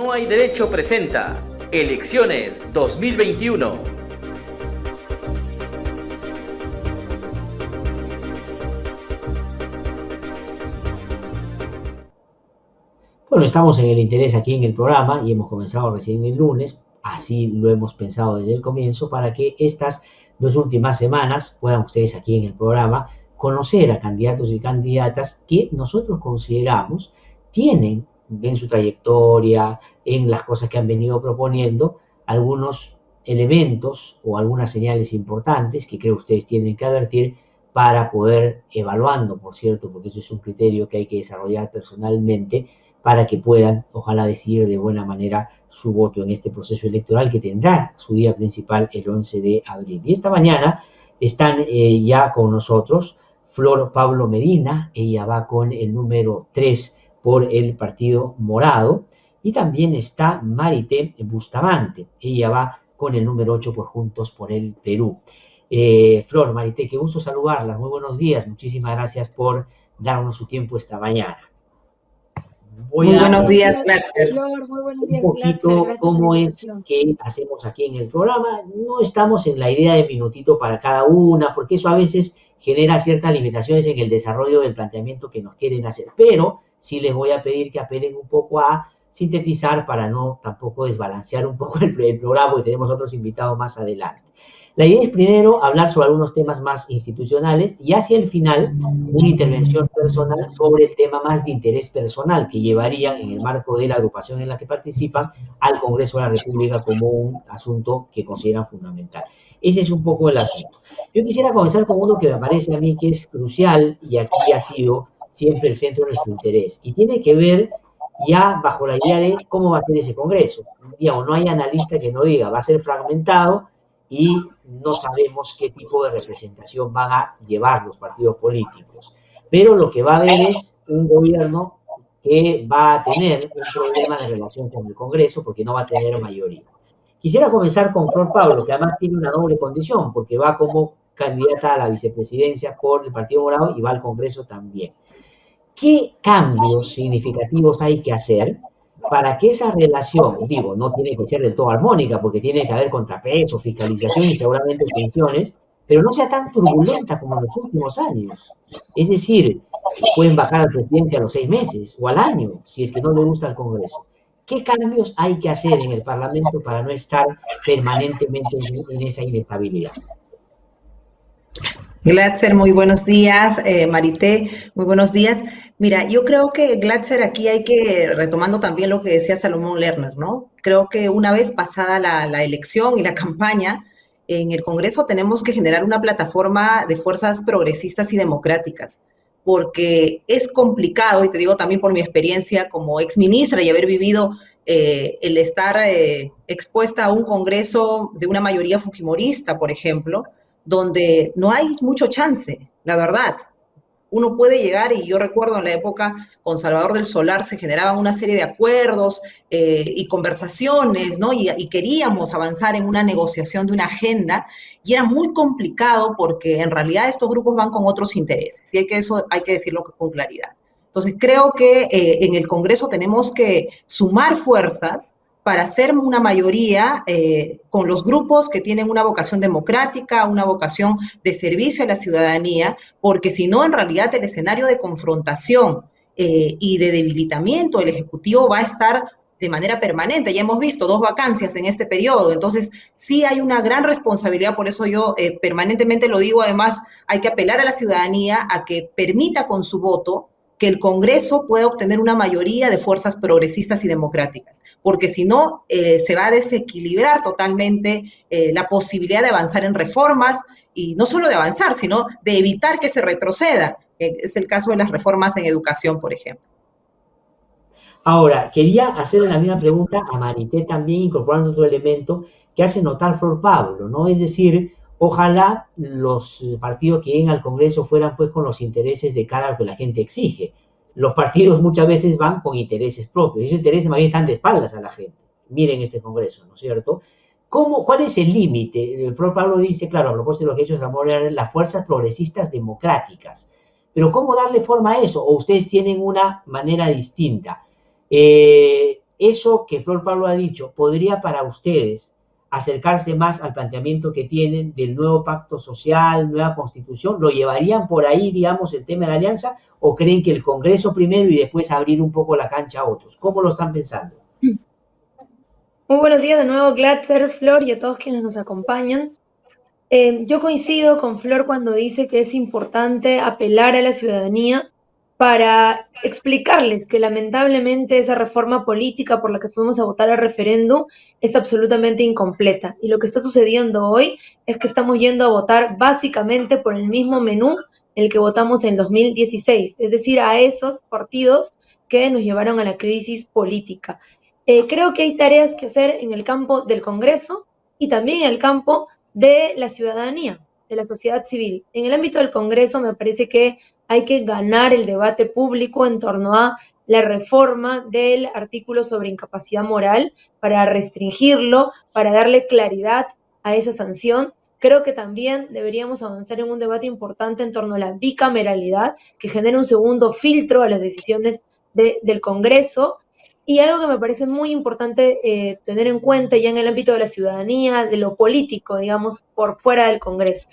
No hay derecho presenta Elecciones 2021. Bueno, estamos en el interés aquí en el programa y hemos comenzado recién el lunes, así lo hemos pensado desde el comienzo, para que estas 2 últimas semanas puedan ustedes aquí en el programa conocer a candidatos y candidatas que nosotros consideramos tienen en su trayectoria, en las cosas que han venido proponiendo, algunos elementos o algunas señales importantes que creo ustedes tienen que advertir para poder, evaluando, por cierto, porque eso es un criterio que hay que desarrollar personalmente, para que puedan, ojalá, decidir de buena manera su voto en este proceso electoral que tendrá su día principal el 11 de abril. Y esta mañana están ya con nosotros Flor Pablo Medina, ella va con el número 3 por el Partido Morado, y también está Marité Bustamante, ella va con el número 8 por Juntos por el Perú. Flor, Marité, qué gusto saludarlas, muy buenos días, muchísimas gracias por darnos su tiempo esta mañana. Voy Muy a buenos días, Glatzer. Muy buenos un días, poquito Glatzer. cómo es que hacemos aquí en el programa. No estamos en la idea de minutito para cada una, porque eso a veces genera ciertas limitaciones en el desarrollo del planteamiento que nos quieren hacer. Pero sí les voy a pedir que apelen un poco a sintetizar para no tampoco desbalancear un poco el programa, porque tenemos otros invitados más adelante. La idea es primero hablar sobre algunos temas más institucionales y hacia el final una intervención personal sobre el tema más de interés personal que llevaría en el marco de la agrupación en la que participan al Congreso de la República como un asunto que consideran fundamental. Ese es un poco el asunto. Yo quisiera comenzar con uno que me parece a mí que es crucial y aquí ha sido siempre el centro de nuestro interés y tiene que ver ya bajo la idea de cómo va a ser ese Congreso. Digamos, no hay analista que no diga va a ser fragmentado y no sabemos qué tipo de representación van a llevar los partidos políticos. Pero lo que va a haber es un gobierno que va a tener un problema de relación con el Congreso porque no va a tener mayoría. Quisiera comenzar con Flor Pablo, que además tiene una doble condición, porque va como candidata a la vicepresidencia por el Partido Morado y va al Congreso también. ¿Qué cambios significativos hay que hacer para que esa relación, digo, no tiene que ser del todo armónica, porque tiene que haber contrapeso, fiscalización y seguramente tensiones, pero no sea tan turbulenta como en los últimos años? Es decir, pueden bajar al presidente a los 6 meses o al año, si es que no le gusta al Congreso. ¿Qué cambios hay que hacer en el Parlamento para no estar permanentemente en esa inestabilidad? Glatzer, muy buenos días. Marité, muy buenos días. Mira, yo creo que, Glatzer, aquí hay que, retomando también lo que decía Salomón Lerner, ¿no? Creo que una vez pasada la elección y la campaña, en el Congreso tenemos que generar una plataforma de fuerzas progresistas y democráticas, porque es complicado, y te digo también por mi experiencia como exministra y haber vivido el estar expuesta a un Congreso de una mayoría fujimorista, por ejemplo, donde no hay mucho chance, la verdad. Uno puede llegar, y yo recuerdo en la época con Salvador del Solar se generaban una serie de acuerdos y conversaciones, ¿no? Y queríamos avanzar en una negociación de una agenda, y era muy complicado porque en realidad estos grupos van con otros intereses, y eso hay que decirlo con claridad. Entonces creo que en el Congreso tenemos que sumar fuerzas para hacer una mayoría con los grupos que tienen una vocación democrática, una vocación de servicio a la ciudadanía, porque si no, en realidad el escenario de confrontación y de debilitamiento del Ejecutivo va a estar de manera permanente. Ya hemos visto 2 vacancias en este periodo, entonces sí hay una gran responsabilidad, por eso yo permanentemente lo digo. Además, hay que apelar a la ciudadanía a que permita con su voto que el Congreso pueda obtener una mayoría de fuerzas progresistas y democráticas, porque si no, se va a desequilibrar totalmente la posibilidad de avanzar en reformas, y no solo de avanzar, sino de evitar que se retroceda. Es el caso de las reformas en educación, por ejemplo. Ahora, quería hacerle la misma pregunta a Marité también, incorporando otro elemento que hace notar Flor Pablo, ¿no? Es decir, ojalá los partidos que lleguen al Congreso fueran pues con los intereses de cara a lo que la gente exige. Los partidos muchas veces van con intereses propios, y esos intereses más bien están de espaldas a la gente. Miren este Congreso, ¿no es cierto? ¿Cuál es el límite? Flor Pablo dice, claro, a propósito de lo que ha hecho Ramón, las fuerzas progresistas democráticas. Pero ¿cómo darle forma a eso? ¿O ustedes tienen una manera distinta? eso que Flor Pablo ha dicho podría para ustedes acercarse más al planteamiento que tienen del nuevo pacto social, nueva constitución? ¿Lo llevarían por ahí, digamos, el tema de la alianza, o creen que el Congreso primero y después abrir un poco la cancha a otros? ¿Cómo lo están pensando? Muy buenos días de nuevo, Glatzer, Flor y a todos quienes nos acompañan. Yo coincido con Flor cuando dice que es importante apelar a la ciudadanía para explicarles que lamentablemente esa reforma política por la que fuimos a votar al referéndum es absolutamente incompleta. Y lo que está sucediendo hoy es que estamos yendo a votar básicamente por el mismo menú el que votamos en 2016, es decir, a esos partidos que nos llevaron a la crisis política. Creo que hay tareas que hacer en el campo del Congreso y también en el campo de la ciudadanía, de la sociedad civil. En el ámbito del Congreso me parece que hay que ganar el debate público en torno a la reforma del artículo sobre incapacidad moral para restringirlo, para darle claridad a esa sanción. Creo que también deberíamos avanzar en un debate importante en torno a la bicameralidad, que genere un segundo filtro a las decisiones del Congreso. Y algo que me parece muy importante tener en cuenta ya en el ámbito de la ciudadanía, de lo político, digamos, por fuera del Congreso.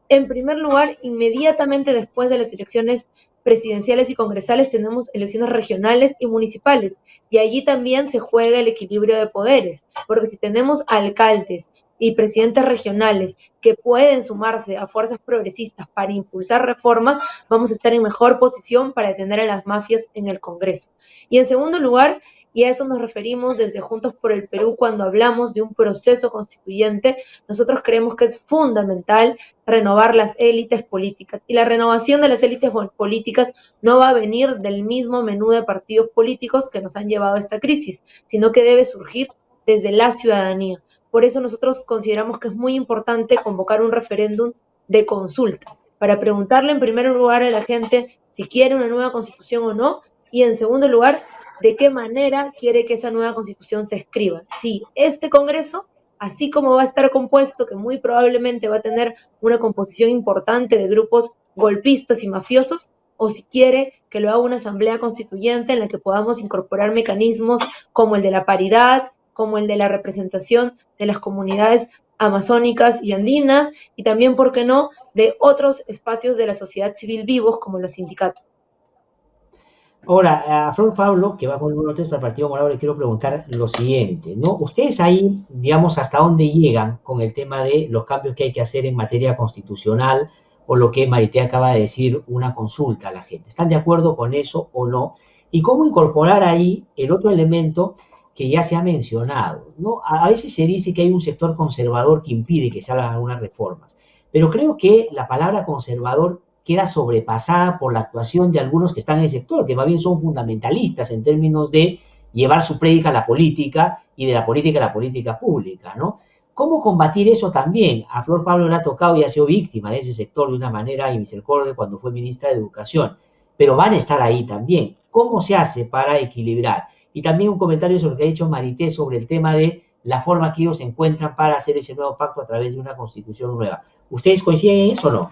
En primer lugar, inmediatamente después de las elecciones presidenciales y congresales tenemos elecciones regionales y municipales, y allí también se juega el equilibrio de poderes, porque si tenemos alcaldes y presidentes regionales que pueden sumarse a fuerzas progresistas para impulsar reformas, vamos a estar en mejor posición para detener a las mafias en el Congreso. Y en segundo lugar, y a eso nos referimos desde Juntos por el Perú cuando hablamos de un proceso constituyente, nosotros creemos que es fundamental renovar las élites políticas. Y la renovación de las élites políticas no va a venir del mismo menú de partidos políticos que nos han llevado a esta crisis, sino que debe surgir desde la ciudadanía. Por eso nosotros consideramos que es muy importante convocar un referéndum de consulta, para preguntarle en primer lugar a la gente si quiere una nueva constitución o no, y en segundo lugar, de qué manera quiere que esa nueva constitución se escriba. Si este Congreso, así como va a estar compuesto, que muy probablemente va a tener una composición importante de grupos golpistas y mafiosos, o si quiere que lo haga una asamblea constituyente en la que podamos incorporar mecanismos como el de la paridad, como el de la representación de las comunidades amazónicas y andinas, y también, ¿por qué no?, de otros espacios de la sociedad civil vivos como los sindicatos. Ahora, a Flor Pablo, que va con el número 3 para el Partido Morado, le quiero preguntar lo siguiente, ¿no? Ustedes ahí, digamos, ¿hasta dónde llegan con el tema de los cambios que hay que hacer en materia constitucional o lo que Marité acaba de decir, una consulta a la gente? ¿Están de acuerdo con eso o no? ¿Y cómo incorporar ahí el otro elemento que ya se ha mencionado, ¿no? A veces se dice que hay un sector conservador que impide que se hagan algunas reformas, pero creo que la palabra conservador queda sobrepasada por la actuación de algunos que están en el sector, que más bien son fundamentalistas en términos de llevar su prédica a la política y de la política a la política pública, ¿no? ¿Cómo combatir eso también? A Flor Pablo le ha tocado y ha sido víctima de ese sector de una manera inmisericordia cuando fue ministra de Educación, pero van a estar ahí también. ¿Cómo se hace para equilibrar? Y también un comentario sobre lo que ha dicho Marité sobre el tema de la forma que ellos encuentran para hacer ese nuevo pacto a través de una constitución nueva. ¿Ustedes coinciden en eso o no?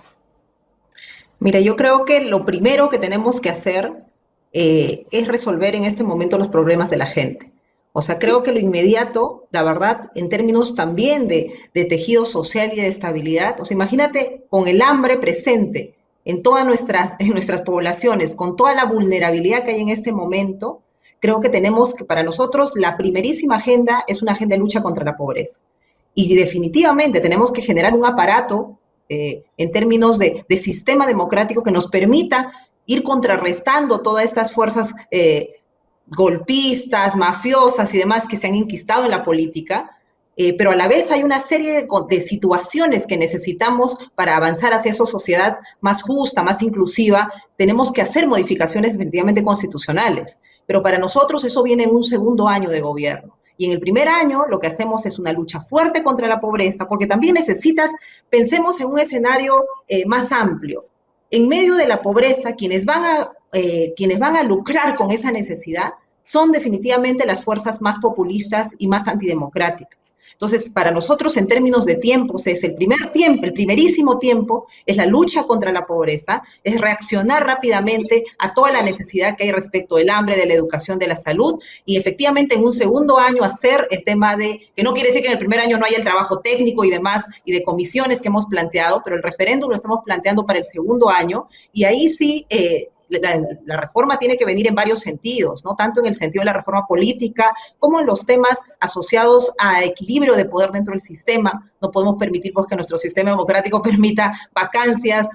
Mira, yo creo que lo primero que tenemos que hacer es resolver en este momento los problemas de la gente. O sea, creo que lo inmediato, la verdad, en términos también de tejido social y de estabilidad, o sea, imagínate con el hambre presente en todas nuestras poblaciones, con toda la vulnerabilidad que hay en este momento, creo que tenemos que, para nosotros, la primerísima agenda es una agenda de lucha contra la pobreza. Y definitivamente tenemos que generar un aparato en términos de sistema democrático que nos permita ir contrarrestando todas estas fuerzas golpistas, mafiosas y demás que se han enquistado en la política, pero a la vez hay una serie de situaciones que necesitamos para avanzar hacia esa sociedad más justa, más inclusiva. Tenemos que hacer modificaciones definitivamente constitucionales, pero para nosotros eso viene en un segundo año de gobierno. Y en el primer año lo que hacemos es una lucha fuerte contra la pobreza, porque también pensemos en un escenario más amplio. En medio de la pobreza, quienes van a lucrar con esa necesidad son definitivamente las fuerzas más populistas y más antidemocráticas. Entonces, para nosotros, en términos de tiempos, es el primer tiempo, el primerísimo tiempo, es la lucha contra la pobreza, es reaccionar rápidamente a toda la necesidad que hay respecto del hambre, de la educación, de la salud, y efectivamente en un segundo año hacer el tema de, que no quiere decir que en el primer año no haya el trabajo técnico y demás, y de comisiones que hemos planteado, pero el referéndum lo estamos planteando para el segundo año, y ahí sí, la reforma tiene que venir en varios sentidos, ¿no? Tanto en el sentido de la reforma política como en los temas asociados a equilibrio de poder dentro del sistema. No podemos permitir pues, que nuestro sistema democrático permita vacancias,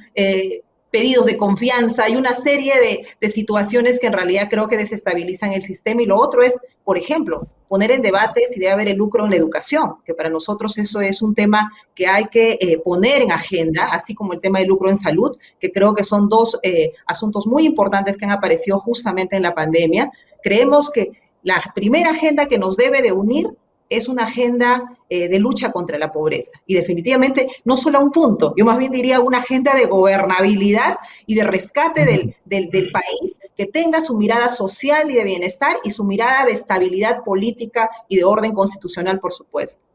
pedidos de confianza y una serie de situaciones que en realidad creo que desestabilizan el sistema. Y lo otro es, por ejemplo, poner en debate si debe haber el lucro en la educación, que para nosotros eso es un tema que hay que poner en agenda, así como el tema del lucro en salud, que creo que son dos asuntos muy importantes que han aparecido justamente en la pandemia. Creemos que la primera agenda que nos debe de unir es una agenda de lucha contra la pobreza. Y definitivamente no solo a un punto, yo más bien diría una agenda de gobernabilidad y de rescate del país que tenga su mirada social y de bienestar y su mirada de estabilidad política y de orden constitucional, por supuesto.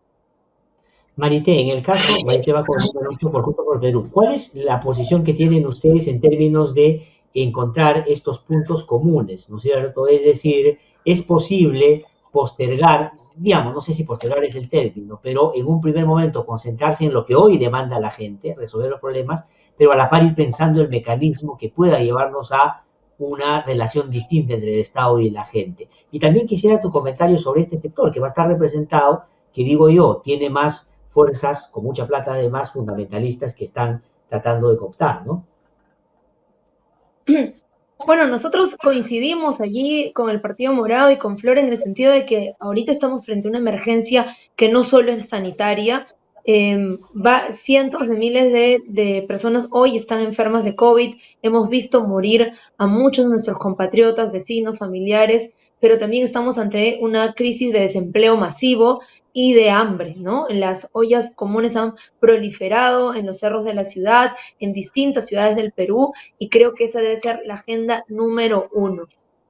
Marité, en el caso, Marité va con mucho por Juntos por Perú. ¿Cuál es la posición que tienen ustedes en términos de encontrar estos puntos comunes? ¿No es cierto? Es decir, ¿es posible postergar, digamos, no sé si postergar es el término, pero en un primer momento concentrarse en lo que hoy demanda la gente, resolver los problemas, pero a la par ir pensando el mecanismo que pueda llevarnos a una relación distinta entre el Estado y la gente? Y también quisiera tu comentario sobre este sector que va a estar representado, que digo yo, tiene más fuerzas con mucha plata, además fundamentalistas que están tratando de cooptar, ¿no? Bueno, nosotros coincidimos allí con el Partido Morado y con Flor en el sentido de que ahorita estamos frente a una emergencia que no solo es sanitaria, cientos de miles de personas hoy están enfermas de COVID, hemos visto morir a muchos de nuestros compatriotas, vecinos, familiares, pero también estamos ante una crisis de desempleo masivo y de hambre, ¿no? Las ollas comunes han proliferado en los cerros de la ciudad, en distintas ciudades del Perú, y creo que esa debe ser la agenda número 1.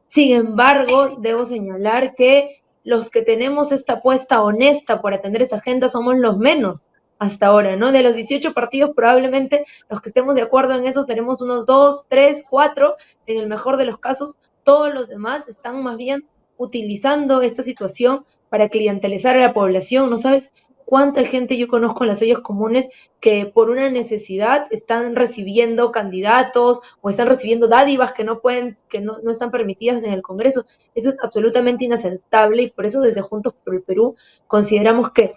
Sin embargo, debo señalar que los que tenemos esta apuesta honesta por atender esa agenda somos los menos hasta ahora, ¿no? De los 18 partidos, probablemente los que estemos de acuerdo en eso seremos unos 2, 3, 4, en el mejor de los casos. Todos los demás están más bien utilizando esta situación para clientelizar a la población. No sabes cuánta gente yo conozco en las ollas comunes que por una necesidad están recibiendo candidatos o están recibiendo dádivas que no pueden, que no están permitidas en el Congreso. Eso es absolutamente inaceptable y por eso desde Juntos por el Perú consideramos que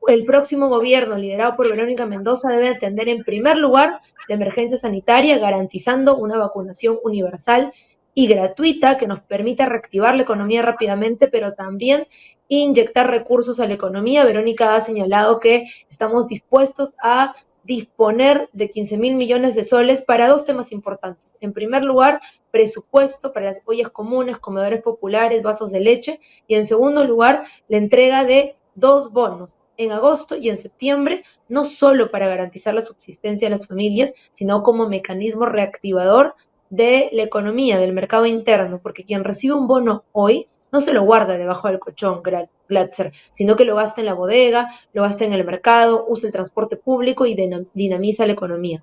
el próximo gobierno liderado por Verónica Mendoza debe atender en primer lugar la emergencia sanitaria, garantizando una vacunación universal y gratuita que nos permita reactivar la economía rápidamente, pero también inyectar recursos a la economía. Verónica ha señalado que estamos dispuestos a disponer de 15.000 millones de soles para dos temas importantes. En primer lugar, presupuesto para las ollas comunes, comedores populares, vasos de leche, y en segundo lugar, la entrega de 2 bonos en agosto y en septiembre, no solo para garantizar la subsistencia de las familias, sino como mecanismo reactivador de la economía, del mercado interno, porque quien recibe un bono hoy no se lo guarda debajo del colchón, Glatzer, sino que lo gasta en la bodega, lo gasta en el mercado, usa el transporte público y dinamiza la economía.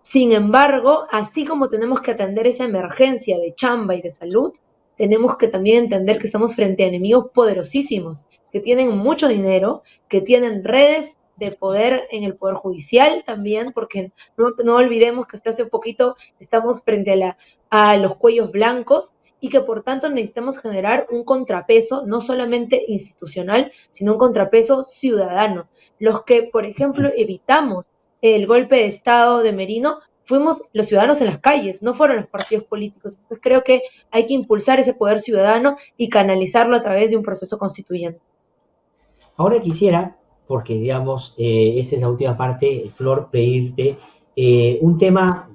Sin embargo, así como tenemos que atender esa emergencia de chamba y de salud, tenemos que también entender que estamos frente a enemigos poderosísimos, que tienen mucho dinero, que tienen redes de poder en el Poder Judicial también, porque no olvidemos que hasta hace poquito estamos frente a los cuellos blancos y que por tanto necesitamos generar un contrapeso, no solamente institucional, sino un contrapeso ciudadano. Los que, por ejemplo, evitamos el golpe de Estado de Merino fuimos los ciudadanos en las calles, no fueron los partidos políticos. Entonces creo que hay que impulsar ese poder ciudadano y canalizarlo a través de un proceso constituyente. Ahora quisiera, porque digamos, esta es la última parte, Flor, pedirte un tema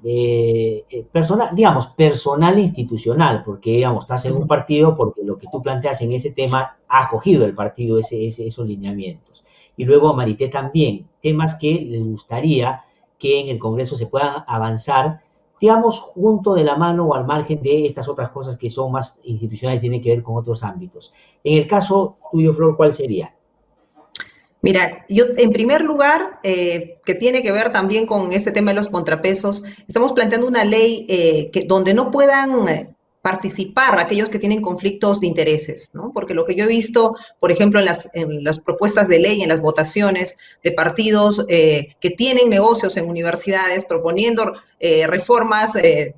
personal, digamos, personal e institucional, porque digamos, estás en un partido porque lo que tú planteas en ese tema ha acogido el partido esos lineamientos. Y luego Marité también, temas que les gustaría que en el Congreso se puedan avanzar digamos, junto de la mano o al margen de estas otras cosas que son más institucionales, tienen que ver con otros ámbitos. En el caso tuyo, Flor, ¿cuál sería? Mira, yo en primer lugar, que tiene que ver también con este tema de los contrapesos, estamos planteando una ley donde no puedan participar aquellos que tienen conflictos de intereses, ¿no? Porque lo que yo he visto, por ejemplo, en las propuestas de ley, en las votaciones de partidos que tienen negocios en universidades proponiendo reformas,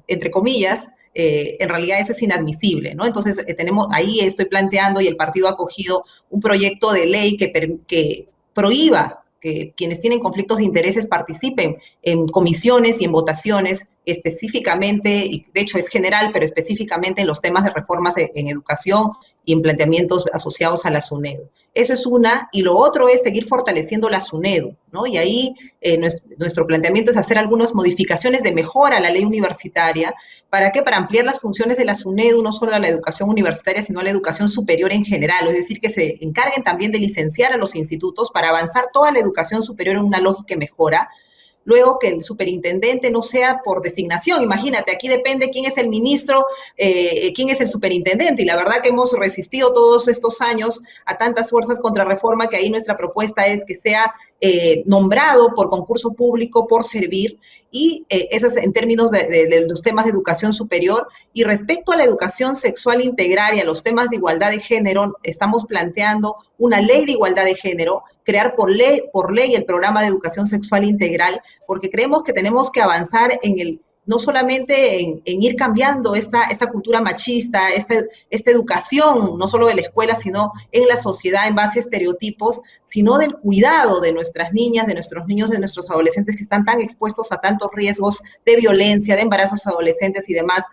entre comillas, en realidad eso es inadmisible, ¿no? Entonces, ahí estoy planteando y el partido ha acogido un proyecto de ley que prohíba que quienes tienen conflictos de intereses participen en comisiones y en votaciones específicamente, y de hecho es general, pero específicamente en los temas de reformas en educación y en planteamientos asociados a la SUNEDU. Eso es una, y lo otro es seguir fortaleciendo la SUNEDU, ¿no? Y ahí nuestro planteamiento es hacer algunas modificaciones de mejora a la ley universitaria. ¿Para qué? Para ampliar las funciones de la SUNEDU, no solo a la educación universitaria, sino a la educación superior en general, es decir, que se encarguen también de licenciar a los institutos para avanzar toda la educación superior en una lógica que mejora. Luego, que el superintendente no sea por designación. Imagínate, aquí depende quién es el ministro, quién es el superintendente, y la verdad que hemos resistido todos estos años a tantas fuerzas contra reforma, que ahí nuestra propuesta es que sea nombrado por concurso público por servir, y eso es en términos de los temas de educación superior. Y respecto a la educación sexual integral y a los temas de igualdad de género, estamos planteando una ley de igualdad de género, crear por ley el programa de educación sexual integral, porque creemos que tenemos que avanzar no solamente en ir cambiando esta cultura machista, esta educación, no solo de la escuela, sino en la sociedad en base a estereotipos, sino del cuidado de nuestras niñas, de nuestros niños, de nuestros adolescentes que están tan expuestos a tantos riesgos de violencia, de embarazos adolescentes y demás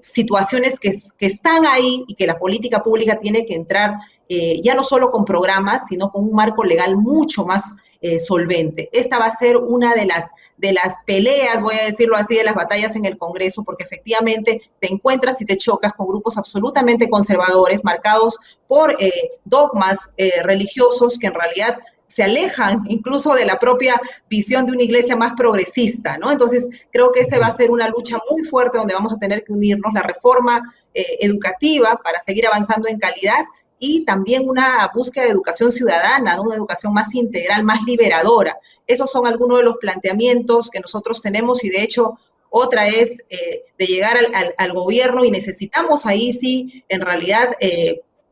situaciones que están ahí, y que la política pública tiene que entrar ya no solo con programas, sino con un marco legal mucho más solvente. Esta va a ser una de las peleas, voy a decirlo así, de las batallas en el Congreso, porque efectivamente te encuentras y te chocas con grupos absolutamente conservadores, marcados por dogmas religiosos que en realidad se alejan incluso de la propia visión de una iglesia más progresista, ¿no? Entonces, creo que esa va a ser una lucha muy fuerte donde vamos a tener que unirnos, la reforma educativa para seguir avanzando en calidad, y también una búsqueda de educación ciudadana, ¿no? Una educación más integral, más liberadora. Esos son algunos de los planteamientos que nosotros tenemos, y de hecho otra es de llegar al gobierno, y necesitamos ahí sí, en realidad,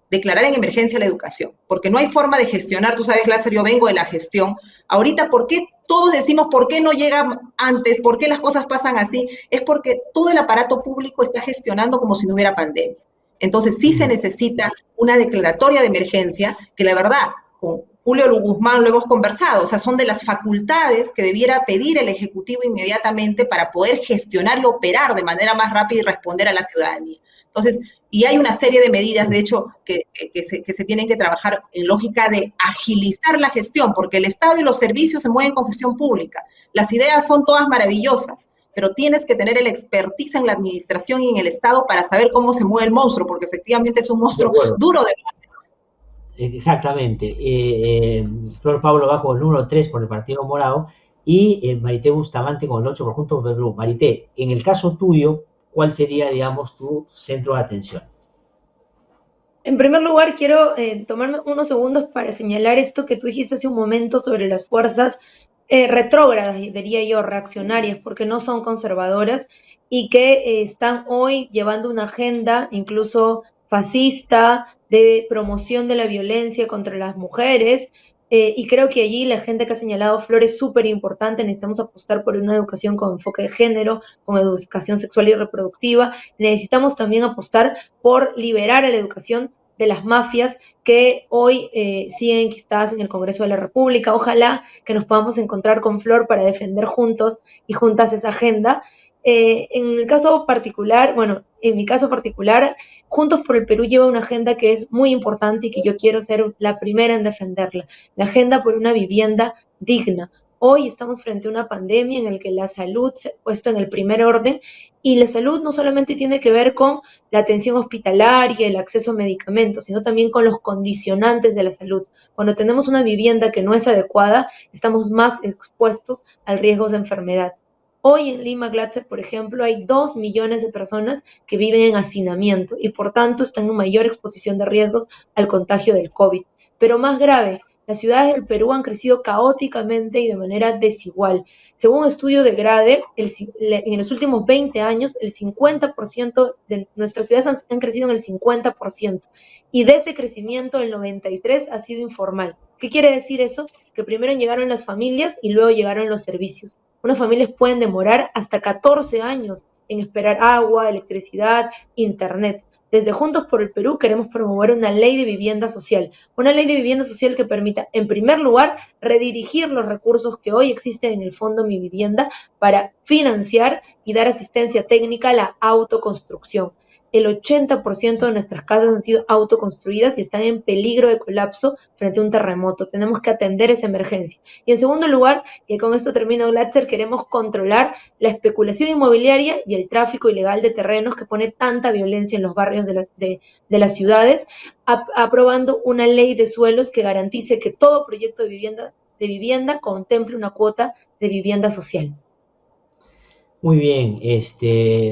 declarar en emergencia la educación, porque no hay forma de gestionar. Tú sabes, Lázaro, yo vengo de la gestión. Ahorita, ¿por qué todos decimos por qué no llega antes, por qué las cosas pasan así? Es porque todo el aparato público está gestionando como si no hubiera pandemia. Entonces, sí se necesita una declaratoria de emergencia, que la verdad, con Julio Guzmán lo hemos conversado, o sea, son de las facultades que debiera pedir el Ejecutivo inmediatamente para poder gestionar y operar de manera más rápida y responder a la ciudadanía. Entonces, y hay una serie de medidas, de hecho, que se tienen que trabajar en lógica de agilizar la gestión, porque el Estado y los servicios se mueven con gestión pública. Las ideas son todas maravillosas, pero tienes que tener el expertise en la administración y en el Estado para saber cómo se mueve el monstruo, porque efectivamente es un monstruo duro de manejar. Exactamente. Flor Pablo va con el número 3 por el Partido Morado, y Marité Bustamante con el 8 por Juntos por el Perú. Marité, en el caso tuyo, ¿cuál sería, digamos, tu centro de atención? En primer lugar, quiero tomarme unos segundos para señalar esto que tú dijiste hace un momento sobre las fuerzas retrógradas, diría yo, reaccionarias, porque no son conservadoras, y que están hoy llevando una agenda incluso fascista de promoción de la violencia contra las mujeres. Y creo que allí la gente que ha señalado Flor es súper importante. Necesitamos apostar por una educación con enfoque de género, con educación sexual y reproductiva. Necesitamos también apostar por liberar a la educación de las mafias que hoy siguen enquistadas en el Congreso de la República. Ojalá que nos podamos encontrar con Flor para defender juntos y juntas esa agenda. En el caso particular, bueno, en mi caso particular, Juntos por el Perú lleva una agenda que es muy importante y que yo quiero ser la primera en defenderla, la agenda por una vivienda digna. Hoy estamos frente a una pandemia en la que la salud se ha puesto en el primer orden, y la salud no solamente tiene que ver con la atención hospitalaria, el acceso a medicamentos, sino también con los condicionantes de la salud. Cuando tenemos una vivienda que no es adecuada, estamos más expuestos al riesgo de enfermedad. Hoy en Lima, Glatzer, por ejemplo, hay 2 millones de personas que viven en hacinamiento y por tanto están en mayor exposición de riesgos al contagio del COVID. Pero más grave, las ciudades del Perú han crecido caóticamente y de manera desigual. Según un estudio de Grade, en los últimos 20 años, el 50% de nuestras ciudades han crecido en el 50%. Y de ese crecimiento, el 93% ha sido informal. ¿Qué quiere decir eso? Que primero llegaron las familias y luego llegaron los servicios. Unas familias pueden demorar hasta 14 años en esperar agua, electricidad, internet. Desde Juntos por el Perú queremos promover una ley de vivienda social que permita, en primer lugar, redirigir los recursos que hoy existen en el Fondo Mi Vivienda para financiar y dar asistencia técnica a la autoconstrucción. El 80% de nuestras casas han sido autoconstruidas y están en peligro de colapso frente a un terremoto. Tenemos que atender esa emergencia. Y en segundo lugar, y con esto termino, Glatzer, queremos controlar la especulación inmobiliaria y el tráfico ilegal de terrenos que pone tanta violencia en los barrios de las ciudades, aprobando una ley de suelos que garantice que todo proyecto de vivienda contemple una cuota de vivienda social. Muy bien,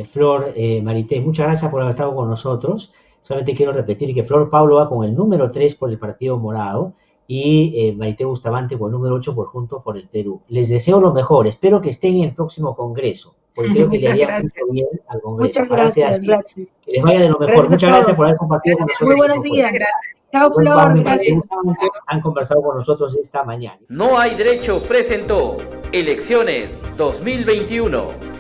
Flor, Marité, muchas gracias por haber estado con nosotros. Solamente quiero repetir que Flor Pablo va con el número 3 por el Partido Morado y Marité Bustamante con el número 8 por Juntos por el Perú. Les deseo lo mejor, espero que estén en el próximo Congreso, porque creo que le haría mucho bien al Congreso. Muchas gracias, que les vaya de lo mejor. Muchas gracias por haber compartido con nosotros. Muy buenos días. Chao, Flor. Han conversado con nosotros esta mañana. No hay derecho presentó Elecciones 2021.